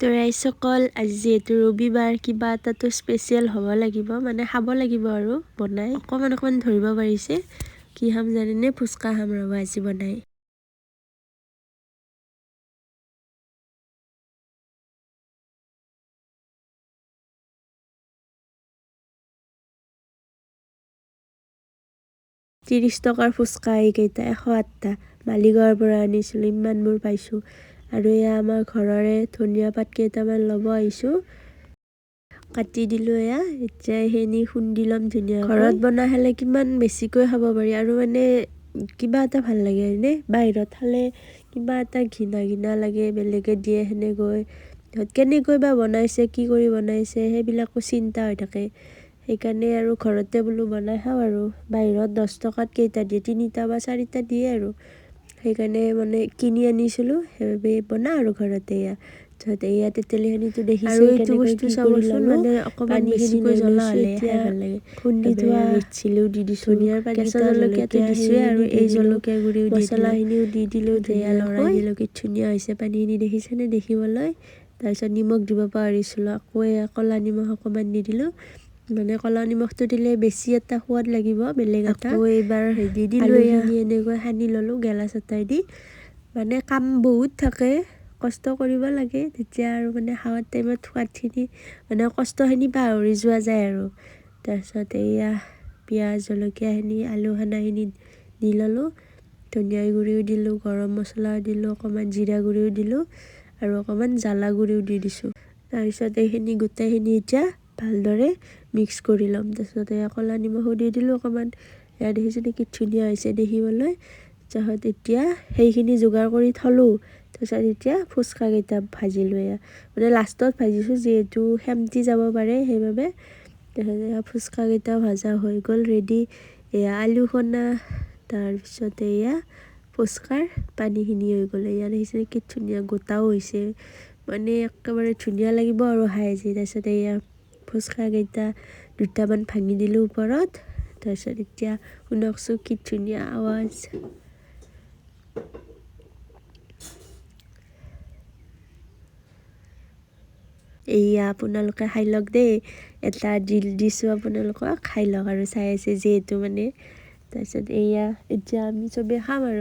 তো ৰাইজসকল, আজি যিহেতু ৰবিবাৰ, কিবা এটাতো স্পেচিয়েল হ'ব লাগিব, মানে খাব লাগিব আৰু বনাই। অকণমান ধৰিব পাৰিছে কি খাম জানেনে? ফুচকা খাম ৰ'ব আজি বনাই। ত্ৰিছ টকাৰ ফুচকা এইকেইটা 108টা। মালিগাঁৱৰ পৰা আনিছিলোঁ, ইমানবোৰ পাইছোঁ। আৰু এয়া আমাৰ ঘৰৰে ধনিয়া পাত কেইটামান ল'ব আহিছোঁ। কাটি দিলোঁ এয়া, এতিয়া এইখিনি খুন্দি ল'ম ধুনীয়াকৈ। ঘৰত বনাই খালে কিমান বেছিকৈ খাব পাৰি আৰু মানে কিবা এটা ভাল লাগে হয়নে? বাহিৰত খালে কিবা এটা ঘিণা লাগে, বেলেগে দিয়ে সেনেকৈ। কেনেকৈ বা বনাইছে, কি কৰি বনাইছে সেইবিলাকো চিন্তা হৈ থাকে। সেইকাৰণে আৰু ঘৰতে বোলো বনাই খাওঁ আৰু। বাহিৰত 10 টকাত কেইটা দিয়ে, 3টা বা 4টা দিয়ে আৰু। সেইকাৰণে মানে কিনি আনিছিলোঁ, সেইবাবে বনাওঁ আৰু ঘৰতে এয়া। তাৰপিছত এয়া তেতেলীখিনিতো দেখিছে আৰু এইটো বস্তু চাবচোন, মানে অকণমান বেছিকৈ জ্বলা হ'লে খাই ভাল লাগে। খুন্দি থোৱা ৰেড চিলিও দি দিছোঁ, ধনিয়াৰ পাত, কেঁচা জলকীয়াটো দিছোঁৱে আৰু এই জলকীয়া গুড়িও দি মছলাখিনিও দি দিলোঁ, ধনিয়া লৰাই দিলোঁ, কি ধুনীয়া হৈছে পানীখিনি দেখিছেনে দেখিবলৈ। তাৰপিছত নিমখ দিব পাহৰিছিলোঁ, আকৌ এয়া ক'লা নিমখ অকণমান দি দিলোঁ। মানে ক'লা নিমখটো দিলে বেছি এটা সোৱাদ লাগিব, বেলেগ এটা। আকৌ এইবাৰ দি দিলোঁ, আলুখিনি এনেকৈ সানি ল'লোঁ গেলা চতাই দি। মানে কাম বহুত থাকে, কষ্ট কৰিব লাগে, তেতিয়া আৰু মানে খাৱাৰ টাইমত সোৱাদখিনি মানে কষ্টখিনি পাহৰি যোৱা যায় আৰু। তাৰপিছত এয়া পিঁয়াজ জলকীয়াখিনি আলু সানাখিনি দি ল'লোঁ, ধনিয়াৰ গুড়িও দিলোঁ, গৰম মছলাও দিলোঁ, অকণমান জিৰা গুড়িও দিলোঁ আৰু অকণমান জ্বালা গুড়িও দি দিছোঁ। তাৰপিছত এইখিনি গোটেইখিনি এতিয়া ভালদৰে মিক্স কৰি ল'ম। তাৰপিছত এয়া ক'লা নিমখো দি দিলোঁ অকণমান। এয়া দেখিছেনে কি ধুনীয়া হৈছে দেখিবলৈ। তাৰপিছত এতিয়া সেইখিনি যোগাৰ কৰি থলোঁ। তাৰপিছত এতিয়া ফুচকাকেইটা ভাজিলোঁ এয়া। মানে লাষ্টত ভাজিছোঁ যিহেতু সেমটি যাব পাৰে সেইবাবে। তাৰপিছত এয়া ফুচকাকেইটা ভাজা হৈ গ'ল ৰেডি। এয়া আলু সনা, তাৰপিছত এয়া ফুচকাৰ পানীখিনি হৈ গ'ল। এয়া দেখিছেনে কি ধুনীয়া গোটাও হৈছে, মানে একেবাৰে ধুনীয়া লাগিব আৰু খাই আজি। তাৰপিছত এয়া ফুচকাকেইটা দুটামান ভাঙি দিলোঁ ওপৰত। তাৰপিছত এতিয়া শুনকচোন কি ধুনীয়া আৱাজ। এয়া আপোনালোকে খাই লওক দেই, এটা ডিল দিছোঁ আপোনালোকক, খাই লওক আৰু চাই আছে যিহেতু মানে। তাৰপিছত এয়া এতিয়া আমি চবেই খাম আৰু।